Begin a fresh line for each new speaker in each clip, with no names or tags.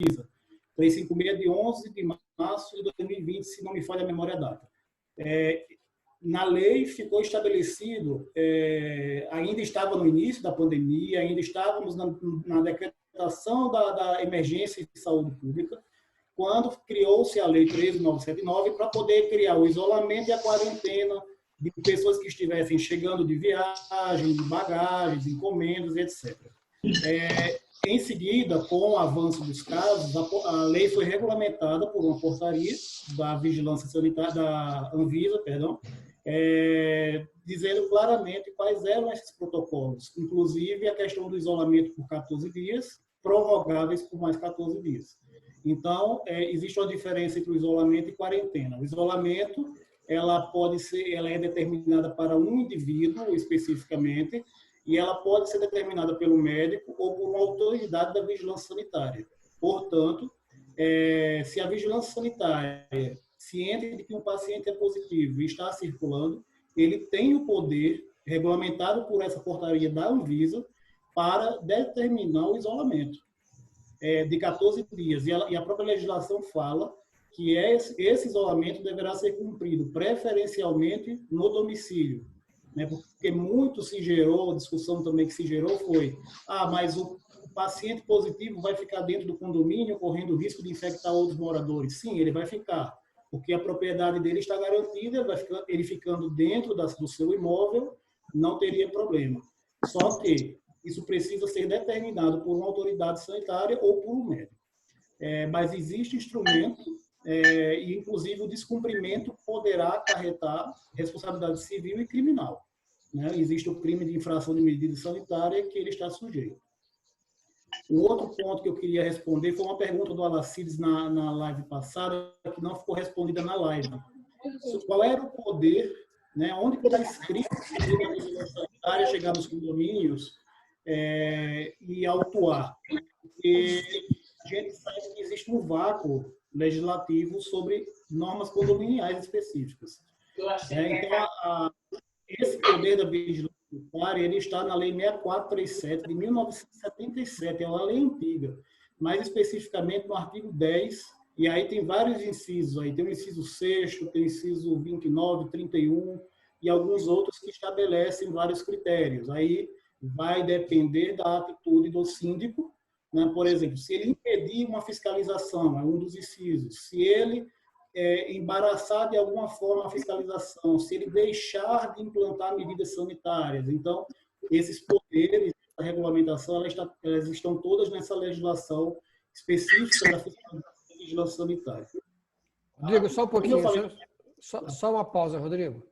Anvisa, 356 de 11 de março de 2020, se não me falha a memória a data. Na lei ficou estabelecido, ainda estava no início da pandemia, ainda estávamos na decretação da emergência de saúde pública, quando criou-se a Lei 13.979 para poder criar o isolamento e a quarentena de pessoas que estivessem chegando de viagem, de bagagens, encomendas, etc. Em seguida, com o avanço dos casos, a lei foi regulamentada por uma portaria da Vigilância Sanitária, da Anvisa, dizendo claramente quais eram esses protocolos, inclusive a questão do isolamento por 14 dias, prorrogáveis por mais 14 dias. Então, existe uma diferença entre o isolamento e quarentena. O isolamento, ela é determinada para um indivíduo especificamente, e ela pode ser determinada pelo médico ou por uma autoridade da vigilância sanitária. Portanto, se a vigilância sanitária ciente de que um paciente é positivo e está circulando, ele tem o poder, regulamentado por essa portaria da Anvisa, para determinar o isolamento de 14 dias. E a própria legislação fala que esse isolamento deverá ser cumprido preferencialmente no domicílio. Porque muito se gerou, a discussão também que se gerou foi, mas o paciente positivo vai ficar dentro do condomínio correndo o risco de infectar outros moradores. Sim, ele vai ficar, porque a propriedade dele está garantida, ele ficando dentro do seu imóvel, não teria problema. Só que isso precisa ser determinado por uma autoridade sanitária ou por um médico. Mas existe instrumento, e inclusive o descumprimento poderá acarretar responsabilidade civil e criminal. Existe o crime de infração de medida sanitária que ele está sujeito. O outro ponto que eu queria responder foi uma pergunta do Alacides na live passada, que não ficou respondida na live. Qual era o poder, onde está escrito que a vigilância sanitária chegar nos condomínios e autuar? Porque a gente sabe que existe um vácuo legislativo sobre normas condominiais específicas. Então, esse poder da vigilância sanitária, ele está na Lei 6437, de 1977, é uma lei antiga, mais especificamente no artigo 10, e aí tem vários incisos, aí tem o inciso 6º, tem o inciso 29, 31, e alguns outros que estabelecem vários critérios. Aí vai depender da atitude do síndico, por exemplo, se ele impedir uma fiscalização, é um dos incisos, se ele embaraçar de alguma forma a fiscalização, se ele deixar de implantar medidas sanitárias. Então, esses poderes, a regulamentação, elas estão todas nessa legislação específica da vigilância sanitária.
Rodrigo, só um pouquinho, só uma pausa, Rodrigo.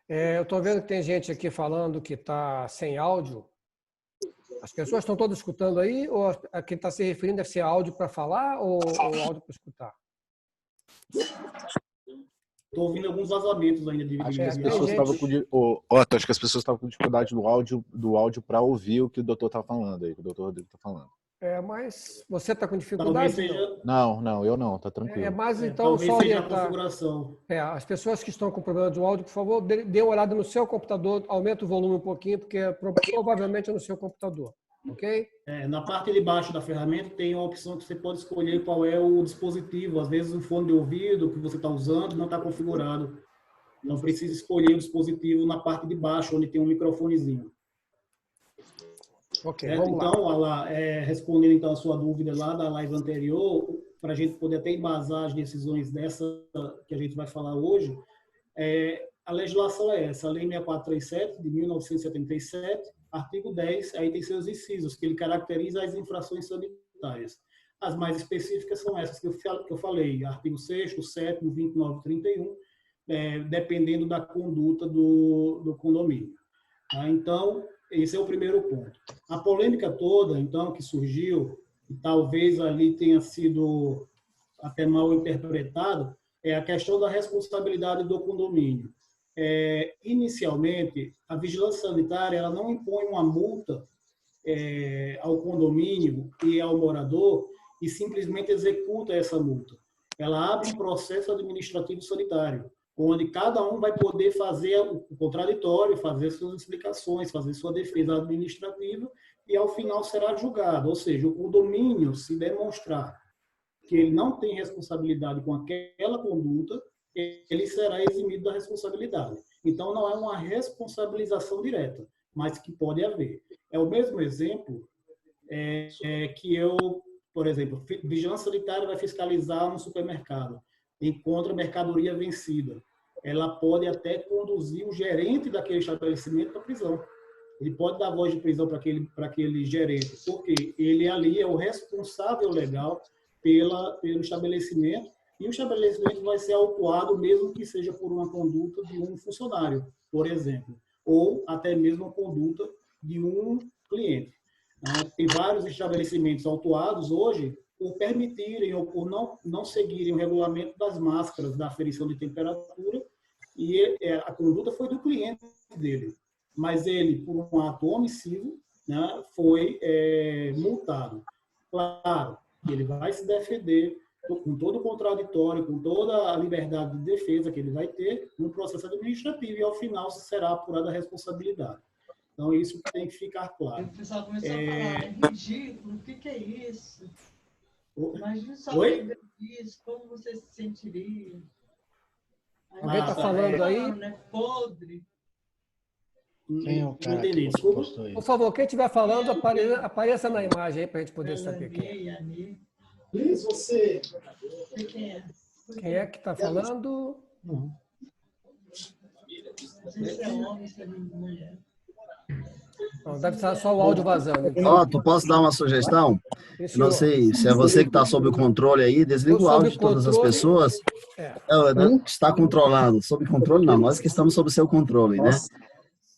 Eu estou vendo que tem gente aqui falando que está sem áudio. As pessoas estão todas escutando aí, ou a quem está se referindo é ser áudio para falar ou áudio para escutar?
Estou ouvindo alguns vazamentos ainda de
acho que as pessoas estavam acho que as pessoas estavam com dificuldade do áudio para ouvir o que o doutor está falando aí, que o doutor Rodrigo está falando.
Mas você está com dificuldade?
Seja... Não, eu não, tá tranquilo.
Mas então
talvez
só
seja
orientar.
a configuração.
As pessoas que estão com problema de áudio, por favor, dê uma olhada no seu computador, aumenta o volume um pouquinho, porque provavelmente é no seu computador. Ok?
Na parte de baixo da ferramenta tem uma opção que você pode escolher qual é o dispositivo. Às vezes o fone de ouvido que você está usando não está configurado. Não precisa escolher o dispositivo na parte de baixo, onde tem um microfonezinho.
Ok, vamos lá.
Então, respondendo então a sua dúvida lá da live anterior, para a gente poder até embasar as decisões dessa que a gente vai falar hoje, a legislação é essa, a Lei 6437, de 1977, artigo 10, aí tem seus incisos, que ele caracteriza as infrações sanitárias. As mais específicas são essas que eu falei, artigo 6º, 7º, 29, 31, dependendo da conduta do condomínio. Então, esse é o primeiro ponto. A polêmica toda, então, que surgiu, e talvez ali tenha sido até mal interpretado, é a questão da responsabilidade do condomínio. Inicialmente, a vigilância sanitária ela não impõe uma multa ao condomínio e ao morador e simplesmente executa essa multa. Ela abre um processo administrativo sanitário, onde cada um vai poder fazer o contraditório, fazer suas explicações, fazer sua defesa administrativa e, ao final, será julgado. Ou seja, o condomínio, se demonstrar que ele não tem responsabilidade com aquela conduta, ele será eximido da responsabilidade. Então, não é uma responsabilização direta, mas que pode haver. É o mesmo exemplo que eu, por exemplo, vigilância sanitária vai fiscalizar um supermercado, encontra mercadoria vencida. Ela pode até conduzir o gerente daquele estabelecimento para a prisão. Ele pode dar voz de prisão para aquele gerente, porque ele ali é o responsável legal pelo estabelecimento, e o estabelecimento vai ser autuado mesmo que seja por uma conduta de um funcionário, por exemplo, ou até mesmo a conduta de um cliente. Tem vários estabelecimentos autuados hoje por permitirem ou por não seguirem o regulamento das máscaras da aferição de temperatura, e a conduta foi do cliente dele. Mas ele, por um ato omissivo, né, foi multado. Claro que ele vai se defender com todo o contraditório, com toda a liberdade de defesa que ele vai ter no processo administrativo, e ao final será apurada a responsabilidade. Então, isso tem que ficar claro.
O pessoal começou a falar, é ridículo, o que é isso? Imagina só isso, como você se sentiria?
Alguém está falando aí?
Né? Podre.
Quem é o cara
entendi,
que
desculpa.
postou isso?
Por favor, quem estiver falando, apareça na imagem aí para a gente poder saber quem é.
Você. Quem é?
Quem é que está falando?
Não sei se é homem, se é mulher.
Não, deve estar só o áudio vazando.
Tu posso dar uma sugestão? Eu não sei se é você que está sob o controle aí, desliga o áudio de todas as pessoas. Que está controlando. Sob controle não, nós que estamos sob o seu controle, né?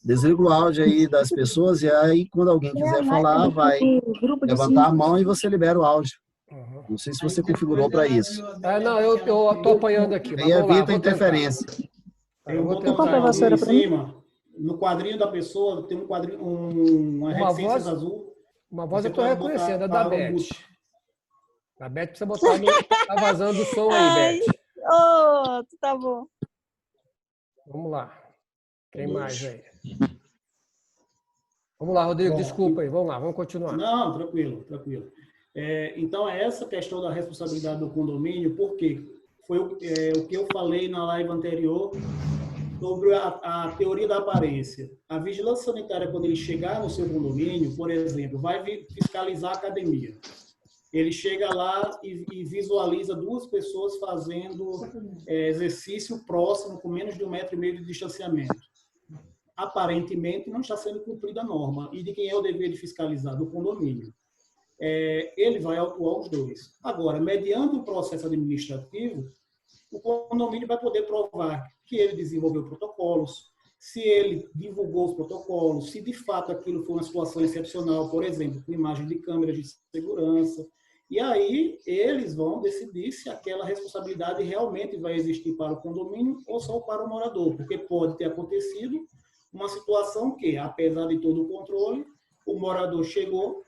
Desliga o áudio aí das pessoas e aí quando alguém quiser falar, vai levantar a mão e você libera o áudio. Não sei se você configurou para isso.
Não, eu estou apanhando aqui.
Aí evita a interferência.
Tem um botão em cima. No quadrinho da pessoa tem um quadrinho, uma reticência azul.
Uma voz eu estou reconhecendo, é da Beth. A Beth precisa botar no... Tá vazando o som aí, Beth.
Tá bom.
Vamos lá. Quem mais aí? Vamos lá, Rodrigo, desculpa aí. Vamos lá, vamos continuar.
Não, tranquilo. Então, é essa questão da responsabilidade do condomínio, porque foi o que eu falei na live anterior sobre a teoria da aparência. A vigilância sanitária, quando ele chegar no seu condomínio, por exemplo, vai fiscalizar a academia. Ele chega lá e visualiza duas pessoas fazendo exercício próximo, com menos de 1,5 m de distanciamento. Aparentemente, não está sendo cumprida a norma. E de quem é o dever de fiscalizar? Do condomínio. Ele vai autuar os dois. Agora, mediante o processo administrativo, o condomínio vai poder provar que ele desenvolveu protocolos, se ele divulgou os protocolos, se de fato aquilo foi uma situação excepcional, por exemplo, com imagem de câmeras de segurança. E aí eles vão decidir se aquela responsabilidade realmente vai existir para o condomínio ou só para o morador, porque pode ter acontecido uma situação que, apesar de todo o controle, o morador chegou,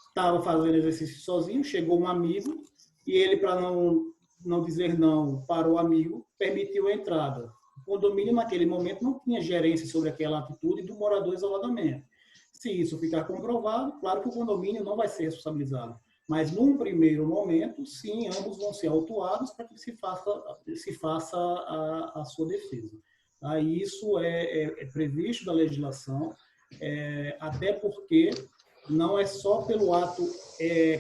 estava fazendo exercício sozinho, chegou um amigo, e ele, para não dizer não para o amigo, permitiu a entrada. O condomínio, naquele momento, não tinha gerência sobre aquela atitude do morador isoladamente. Se isso ficar comprovado, claro que o condomínio não vai ser responsabilizado. Mas, num primeiro momento, sim, ambos vão ser autuados para que se faça a sua defesa. Isso é previsto da legislação, até porque não é só pelo ato,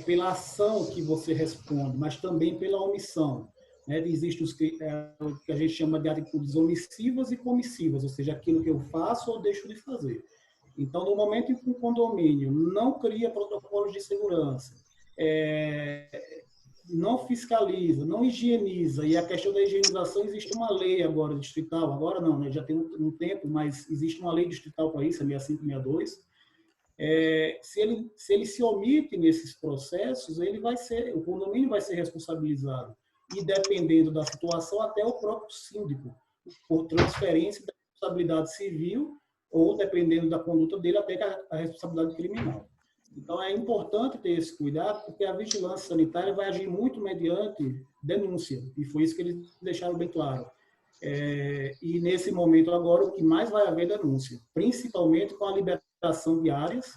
pela ação que você responde, mas também pela omissão. Existem o que a gente chama de atitudes omissivas e comissivas, ou seja, aquilo que eu faço ou deixo de fazer. Então, no momento em que o condomínio não cria protocolos de segurança, não fiscaliza, não higieniza, e a questão da higienização, existe uma lei agora distrital, agora não, né? Já tem um tempo, mas existe uma lei distrital para isso, a 6562. Se ele se omite nesses processos, o condomínio vai ser responsabilizado. E dependendo da situação, até o próprio síndico, por transferência da responsabilidade civil, ou dependendo da conduta dele, até a responsabilidade criminal. Então, é importante ter esse cuidado, porque a vigilância sanitária vai agir muito mediante denúncia, e foi isso que eles deixaram bem claro. E nesse momento agora, o que mais vai haver é denúncia, principalmente com a liberação de áreas,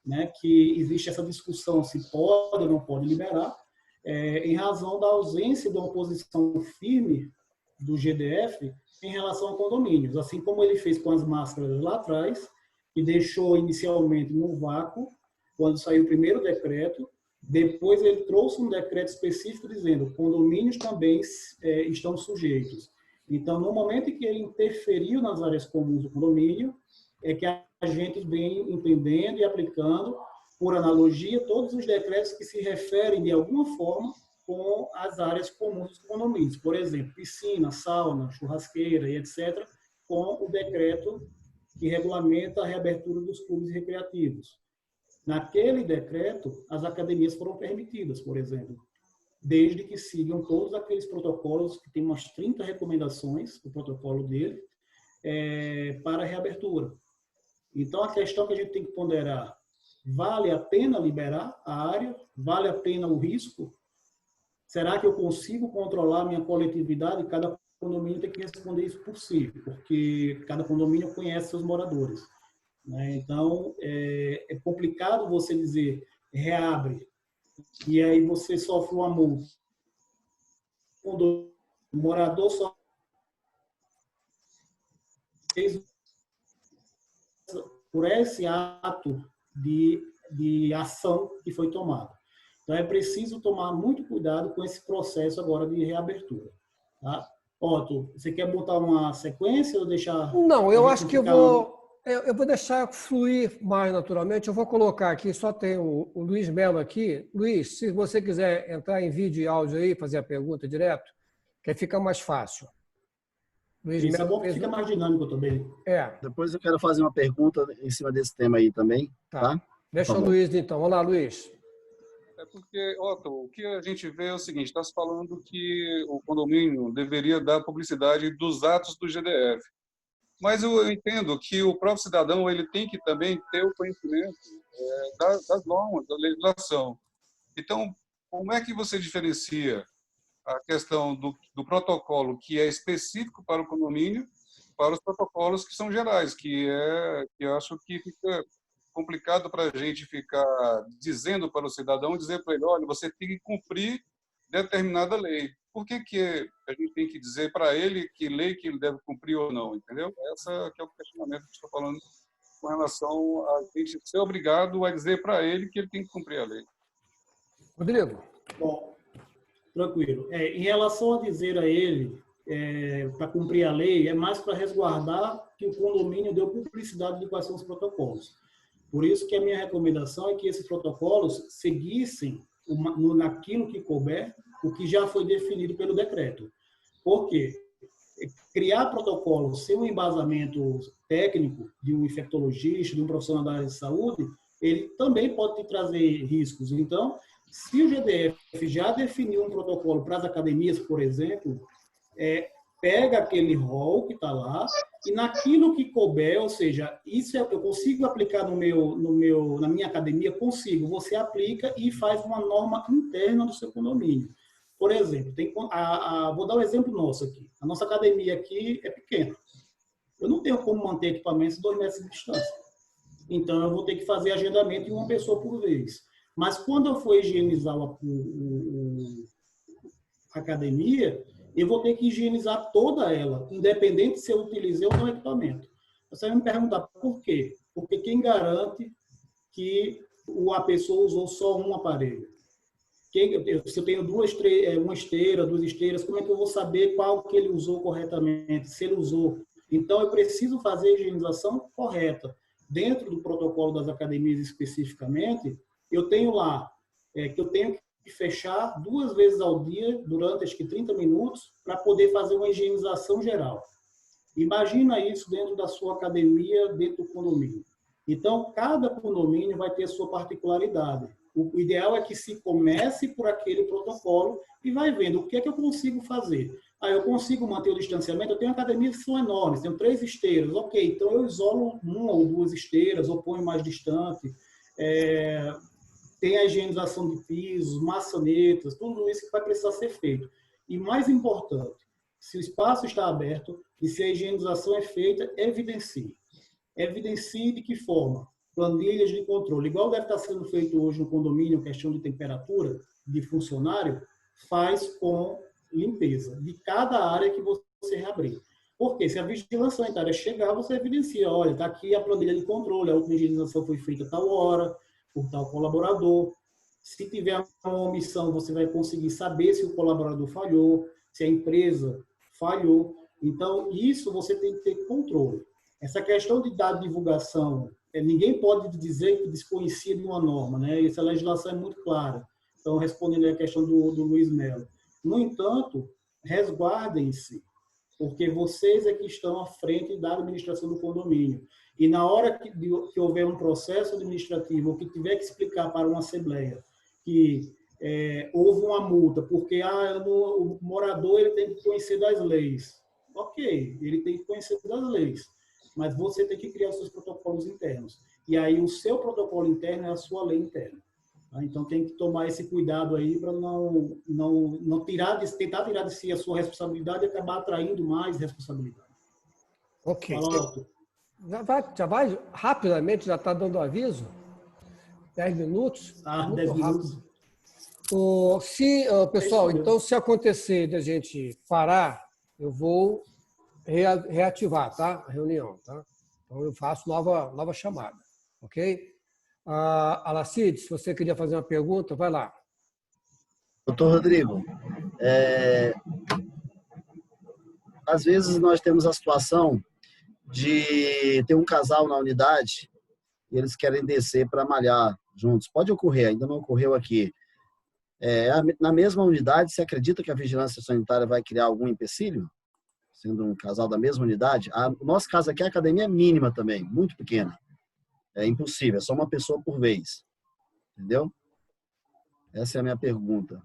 né, que existe essa discussão se pode ou não pode liberar, em razão da ausência de uma posição firme do GDF em relação a condomínios, assim como ele fez com as máscaras lá atrás, que deixou inicialmente no vácuo, quando saiu o primeiro decreto. Depois ele trouxe um decreto específico dizendo condomínios também estão sujeitos. Então, no momento em que ele interferiu nas áreas comuns do condomínio, é que a gente vem entendendo e aplicando, por analogia, todos os decretos que se referem, de alguma forma, com as áreas comuns dos condomínios. Por exemplo, piscina, sauna, churrasqueira e etc., com o decreto que regulamenta a reabertura dos clubes recreativos. Naquele decreto, as academias foram permitidas, por exemplo, desde que sigam todos aqueles protocolos, que tem umas 30 recomendações, o protocolo dele, para a reabertura. Então, a questão que a gente tem que ponderar, vale a pena liberar a área? Vale a pena o risco? Será que eu consigo controlar a minha coletividade? Cada condomínio tem que responder isso por si, porque cada condomínio conhece seus moradores. Então, é complicado você dizer reabre, e aí você sofre uma multa. O morador só fez por esse ato de ação que foi tomado. Então, é preciso tomar muito cuidado com esse processo agora de reabertura. Tá? Otto, você quer botar uma sequência ou deixar...
Não, eu acho que eu vou deixar fluir mais naturalmente. Eu vou colocar aqui, só tem o Luiz Melo aqui. Luiz, se você quiser entrar em vídeo e áudio aí, fazer a pergunta direto, que aí fica mais fácil.
Luiz Isso Melo, é bom que fica mais dinâmico também.
Depois eu quero fazer uma pergunta em cima desse tema aí também, tá?
Deixa o Luiz, então. Olá, Luiz.
É porque, Otto, o que a gente vê é o seguinte, está se falando que o condomínio deveria dar publicidade dos atos do GDF. Mas eu entendo que o próprio cidadão ele tem que também ter o conhecimento das normas, da legislação. Então, como é que você diferencia a questão do protocolo que é específico para o condomínio para os protocolos que são gerais, que eu acho que fica complicado para a gente ficar dizendo para o cidadão, dizer para ele, olha, você tem que cumprir determinada lei. Por que a gente tem que dizer para ele que lei que ele deve cumprir ou não, entendeu? Essa que é o questionamento que estou falando com relação a gente ser obrigado a dizer para ele que ele tem que cumprir a lei.
Rodrigo.
Bom, tranquilo. Em relação a dizer a ele para cumprir a lei, é mais para resguardar que o condomínio deu publicidade de quais são os protocolos. Por isso que a minha recomendação é que esses protocolos seguissem naquilo que couber o que já foi definido pelo decreto. Por quê? Criar protocolos sem um embasamento técnico de um infectologista, de um profissional da área de saúde, ele também pode te trazer riscos. Então, se o GDF já definiu um protocolo para as academias, por exemplo, pega aquele rol que está lá e naquilo que couber, ou seja, isso eu consigo aplicar na minha academia, consigo. Você aplica e faz uma norma interna do seu condomínio. Por exemplo, vou dar um exemplo nosso aqui. A nossa academia aqui é pequena. Eu não tenho como manter equipamentos 2 metros de distância. Então, eu vou ter que fazer agendamento de uma pessoa por vez. Mas quando eu for higienizar a academia, eu vou ter que higienizar toda ela, independente se eu utilizei ou não equipamento. Você vai me perguntar por quê? Porque quem garante que a pessoa usou só um aparelho? Se eu tenho uma esteira, 2 esteiras, como é que eu vou saber qual que ele usou corretamente, se ele usou? Então, eu preciso fazer a higienização correta. Dentro do protocolo das academias especificamente, eu tenho lá que eu tenho que fechar 2 vezes ao dia, durante acho que 30 minutos, para poder fazer uma higienização geral. Imagina isso dentro da sua academia, dentro do condomínio. Então, cada condomínio vai ter a sua particularidade. O ideal é que se comece por aquele protocolo e vai vendo o que é que eu consigo fazer. Eu consigo manter o distanciamento, eu tenho academias que são enormes, tenho 3 esteiras, ok, então eu isolo 1 ou 2 esteiras, ou ponho mais distante, tem a higienização de pisos, maçanetas, tudo isso que vai precisar ser feito. E mais importante, se o espaço está aberto e se a higienização é feita, evidencie. Evidencie de que forma? planilhas de controle, igual deve estar sendo feito hoje no condomínio, questão de temperatura de funcionário, faz com limpeza de cada área que você reabrir. Porque se a vigilância sanitária chegar, você evidencia, olha, está aqui a planilha de controle, a última higienização foi feita a tal hora, por tal colaborador. Se tiver uma omissão, você vai conseguir saber se o colaborador falhou, se a empresa falhou. Então, isso você tem que ter controle. Essa questão de dar divulgação, ninguém pode dizer que desconhecia de uma norma, né? Essa legislação é muito clara. Então, respondendo à questão do Luiz Melo. No entanto, resguardem-se, porque vocês é que estão à frente da administração do condomínio. E na hora que houver um processo administrativo, ou que tiver que explicar para uma assembleia que houve uma multa, porque o morador ele tem que conhecer das leis. Ok, ele tem que conhecer das leis, mas você tem que criar os seus protocolos internos. E aí o seu protocolo interno é a sua lei interna. Tá? Então tem que tomar esse cuidado aí para não tentar tirar de si a sua responsabilidade e acabar atraindo mais responsabilidade.
Ok.
Fala,
já vai rapidamente, já está dando aviso? 10 minutos?
10 minutos.
Pessoal, então se acontecer de a gente parar, eu vou reativar, tá? A reunião, tá? Então eu faço nova chamada, ok? Alacide, se você queria fazer uma pergunta, vai lá.
Doutor Rodrigo, às vezes nós temos a situação de ter um casal na unidade e eles querem descer para malhar juntos. Pode ocorrer, ainda não ocorreu aqui. Na mesma unidade, você acredita que a vigilância sanitária vai criar algum empecilho? Sendo um casal da mesma unidade? O nosso caso aqui, a academia é mínima também, muito pequena. É impossível, é só uma pessoa por vez. Entendeu? Essa é a minha pergunta.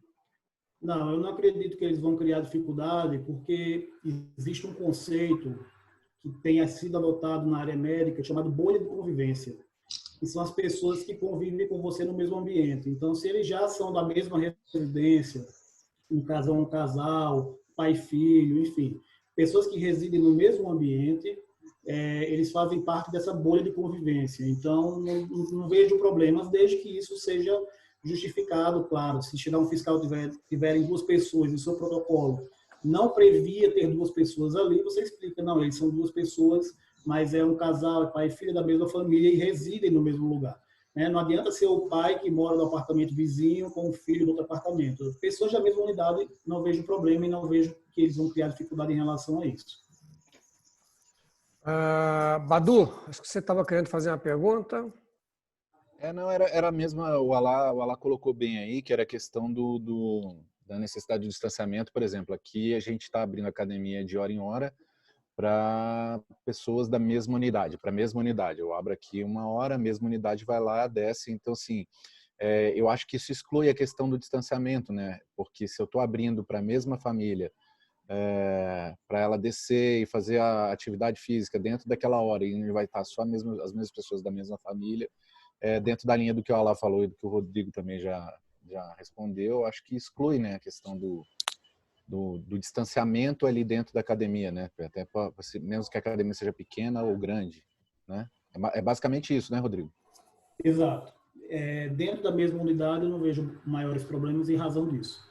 Não, eu não acredito que eles vão criar dificuldade, porque existe um conceito que tenha sido adotado na área médica chamado bolha de convivência, que são as pessoas que convivem com você no mesmo ambiente. Então, se eles já são da mesma residência, um casal, pai e filho, enfim, pessoas que residem no mesmo ambiente, eles fazem parte dessa bolha de convivência. Então, não vejo problemas, desde que isso seja justificado, claro. Se chegar um fiscal tiverem 2 pessoas em seu protocolo, não previa ter 2 pessoas ali, você explica, não, eles são 2 pessoas, mas é um casal, é pai e filha da mesma família e residem no mesmo lugar. Não adianta ser o pai que mora no apartamento vizinho com o filho do outro apartamento. Pessoas da mesma unidade, não vejo problema e não vejo que eles vão criar dificuldade em relação a isso.
Badu, acho que você estava querendo fazer uma pergunta.
Não, era a mesma, o Alá colocou bem aí, que era a questão da necessidade de distanciamento. Por exemplo, aqui a gente está abrindo academia de hora em hora para pessoas da mesma unidade, para a mesma unidade. Eu abro aqui 1 hora, a mesma unidade vai lá, desce. Então, assim, eu acho que isso exclui a questão do distanciamento, né? Porque se eu estou abrindo para a mesma família, para ela descer e fazer a atividade física dentro daquela hora, e vai estar só as mesmas pessoas da mesma família, dentro da linha do que o Alá falou e do que o Rodrigo também já respondeu, acho que exclui, né, a questão do distanciamento ali dentro da academia, né? Até mesmo que a academia seja pequena ou grande, né? É basicamente isso, né, Rodrigo?
Exato. Dentro da mesma unidade eu não vejo maiores problemas em razão disso,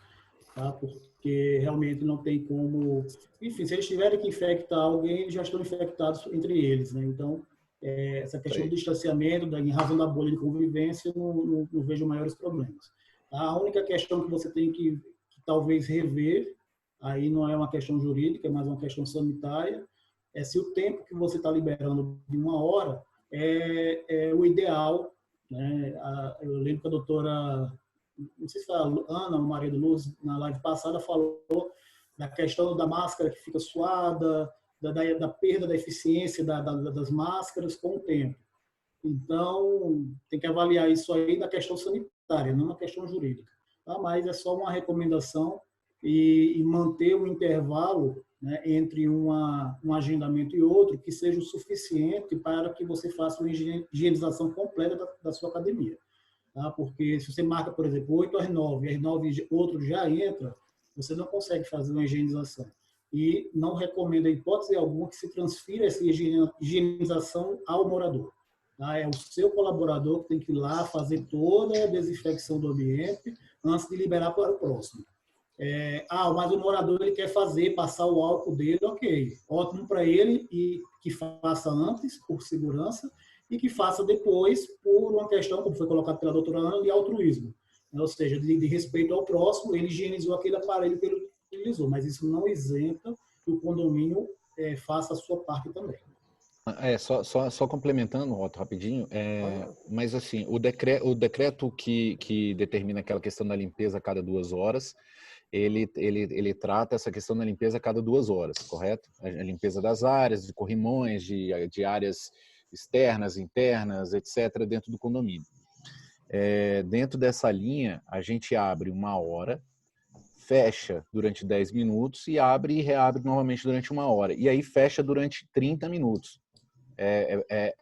tá? Porque realmente não tem como... Enfim, se eles tiverem que infectar alguém, eles já estão infectados entre eles, né? Então, essa questão do distanciamento, em razão da bolha de convivência, eu não vejo maiores problemas. A única questão que você tem que talvez rever, aí não é uma questão jurídica, é mais uma questão sanitária, é se o tempo que você está liberando de 1 hora é o ideal, né? Eu lembro que a doutora, não sei se foi a Ana ou Maria de Luz, na live passada, falou da questão da máscara que fica suada, da perda da eficiência das máscaras com o tempo. Então, tem que avaliar isso aí da questão sanitária, não na questão jurídica. Tá? Mas é só uma recomendação e manter um intervalo, né, entre um agendamento e outro que seja o suficiente para que você faça uma higienização completa da sua academia. Tá? Porque se você marca, por exemplo, 8 às 9, às 9 outro já entra, você não consegue fazer uma higienização. E não recomendo, em hipótese alguma, que se transfira essa higienização ao morador. Tá? É o seu colaborador que tem que ir lá fazer toda a desinfecção do ambiente antes de liberar para o próximo. Mas o morador ele quer passar o álcool dele, ok. Ótimo para ele e que faça antes, por segurança, e que faça depois por uma questão, como foi colocado pela doutora Ana, de altruísmo. Ou seja, de respeito ao próximo, ele higienizou aquele aparelho que ele utilizou, mas isso não isenta que o condomínio faça a sua parte também.
Só complementando, Otto, rapidinho, mas assim, o decreto que determina aquela questão da limpeza a cada 2 horas, ele trata essa questão da limpeza a cada 2 horas, correto? A limpeza das áreas, de corrimões, de áreas externas, internas, etc., dentro do condomínio. Dentro dessa linha, a gente abre 1 hora, fecha durante 10 minutos e abre e reabre novamente durante 1 hora. E aí fecha durante 30 minutos. É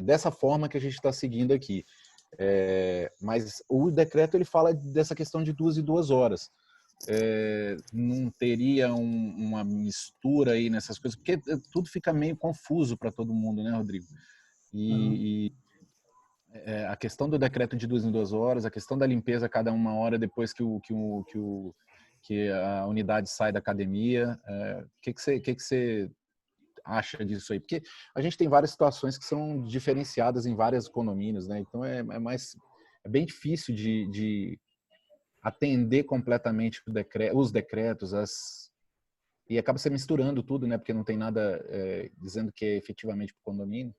dessa forma que a gente está seguindo aqui. Mas o decreto ele fala dessa questão de 2 e 2 horas. Não teria uma mistura aí nessas coisas, porque tudo fica meio confuso para todo mundo, né, Rodrigo? E a questão do decreto de 2 em 2 horas, a questão da limpeza a cada 1 hora depois que a unidade sai da academia, o que você acha disso aí? Porque a gente tem várias situações que são diferenciadas em vários condomínios, né? Então é bem difícil de atender completamente os decretos, e acaba se misturando tudo, né? Porque não tem nada dizendo que é efetivamente para o condomínio.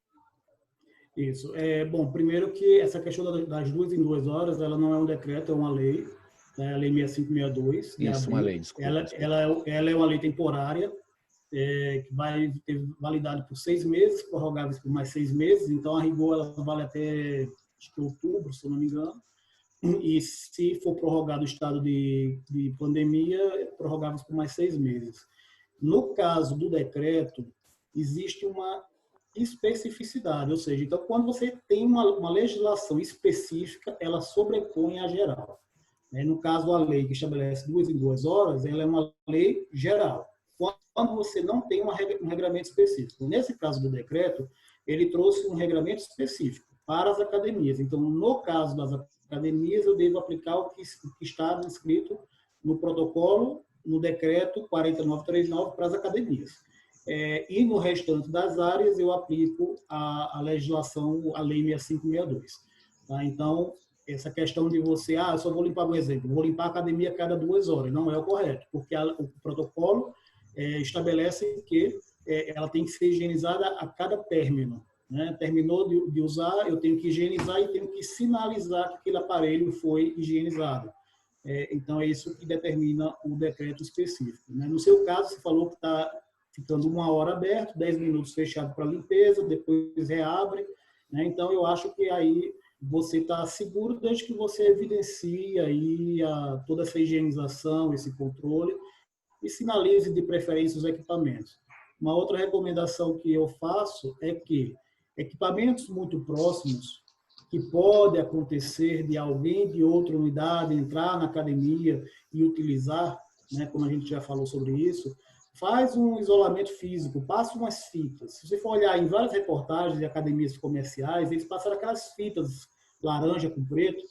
Isso. Bom, primeiro que essa questão das 2 em 2 horas, ela não é um decreto, é uma lei, né? A Lei 6562.
Isso, uma lei, desculpa.
Ela é uma lei temporária, que vai ter validade por 6 meses, prorrogáveis por mais 6 meses, então a rigor ela vale até acho que outubro, se eu não me engano, e se for prorrogado o estado de pandemia, prorrogáveis por mais 6 meses. No caso do decreto, existe uma especificidade, ou seja, então quando você tem uma legislação específica, ela sobrepõe a geral. No caso, a lei que estabelece 2 em 2 horas, ela é uma lei geral. Quando você não tem um regramento específico. Nesse caso do decreto, ele trouxe um regramento específico para as academias. Então, no caso das academias, eu devo aplicar o que está inscrito no protocolo, no decreto 4939 para as academias. E no restante das áreas, eu aplico a legislação, a Lei 6562. Tá? Então, essa questão de você, eu só vou limpar um exemplo, vou limpar a academia a cada 2 horas, não é o correto, porque o protocolo estabelece que ela tem que ser higienizada a cada término. Né? Terminou de usar, eu tenho que higienizar e tenho que sinalizar que aquele aparelho foi higienizado. Então, é isso que determina o decreto específico. Né? No seu caso, você falou que está ficando 1 hora aberto, 10 minutos fechado para limpeza, depois reabre. Né? Então, eu acho que aí você está seguro desde que você evidencie aí toda essa higienização, esse controle, e sinalize de preferência os equipamentos. Uma outra recomendação que eu faço é que equipamentos muito próximos, que pode acontecer de alguém de outra unidade entrar na academia e utilizar, né, como a gente já falou sobre isso, faz um isolamento físico, passa umas fitas. Se você for olhar em várias reportagens de academias comerciais, eles passaram aquelas fitas laranja com preto,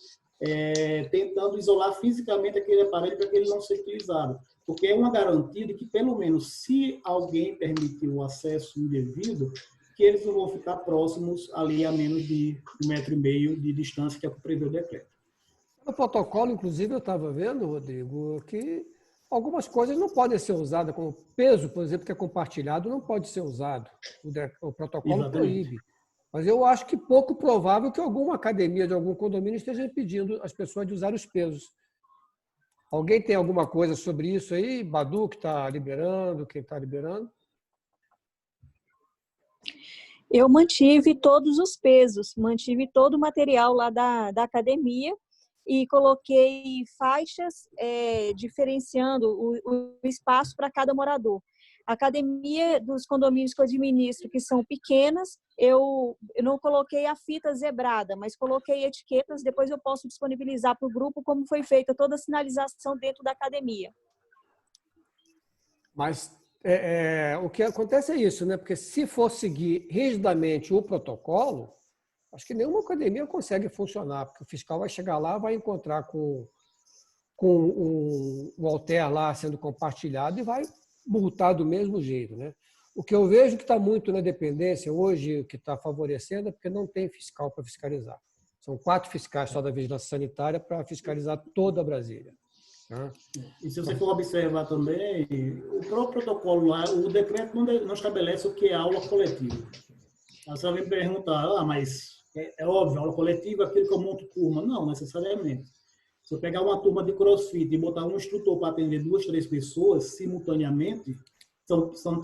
tentando isolar fisicamente aquele aparelho para que ele não seja utilizado. Porque é uma garantia de que, pelo menos, se alguém permitir o acesso indevido, que eles não vão ficar próximos ali a menos de 1,5 metro de distância, que é o que prevê o decreto.
No protocolo, inclusive, eu estava vendo, Rodrigo, que algumas coisas não podem ser usadas, como peso, por exemplo, que é compartilhado, não pode ser usado. O protocolo proíbe. Mas eu acho que pouco provável que alguma academia de algum condomínio esteja impedindo as pessoas de usar os pesos. Alguém tem alguma coisa sobre isso aí? Badu, que está liberando, quem está liberando?
Eu mantive todos os pesos, mantive todo o material lá da academia e coloquei faixas diferenciando o espaço para cada morador. A academia dos condomínios que eu administro, que são pequenas, eu não coloquei a fita zebrada, mas coloquei etiquetas, depois eu posso disponibilizar para o grupo como foi feita toda a sinalização dentro da academia.
Mas o que acontece é isso, né? Porque se for seguir rigidamente o protocolo, Acho que nenhuma academia consegue funcionar, porque o fiscal vai chegar lá, vai encontrar com o halter lá sendo compartilhado e vai multar do mesmo jeito, né? O que eu vejo que está muito na dependência hoje, o que está favorecendo, é porque não tem fiscal para fiscalizar. São 4 fiscais só da Vigilância Sanitária para fiscalizar toda a Brasília. Né?
E se você for observar também, o próprio protocolo lá, o decreto não estabelece o que é aula coletiva. Você vai me perguntar, mas é óbvio, aula coletiva é aquilo que eu monto turma. Não, necessariamente. Se eu pegar uma turma de crossfit e botar um instrutor para atender 2, 3 pessoas simultaneamente, são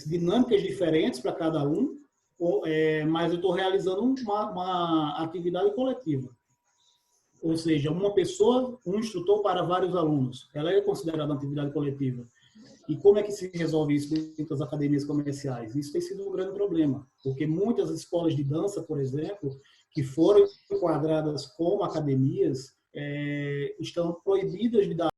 dinâmicas diferentes para cada um, mas eu estou realizando uma atividade coletiva. Ou seja, uma pessoa, um instrutor para vários alunos. Ela é considerada uma atividade coletiva. E como é que se resolve isso dentro das academias comerciais? Isso tem sido um grande problema, porque muitas escolas de dança, por exemplo, que foram enquadradas como academias, estão proibidas de dar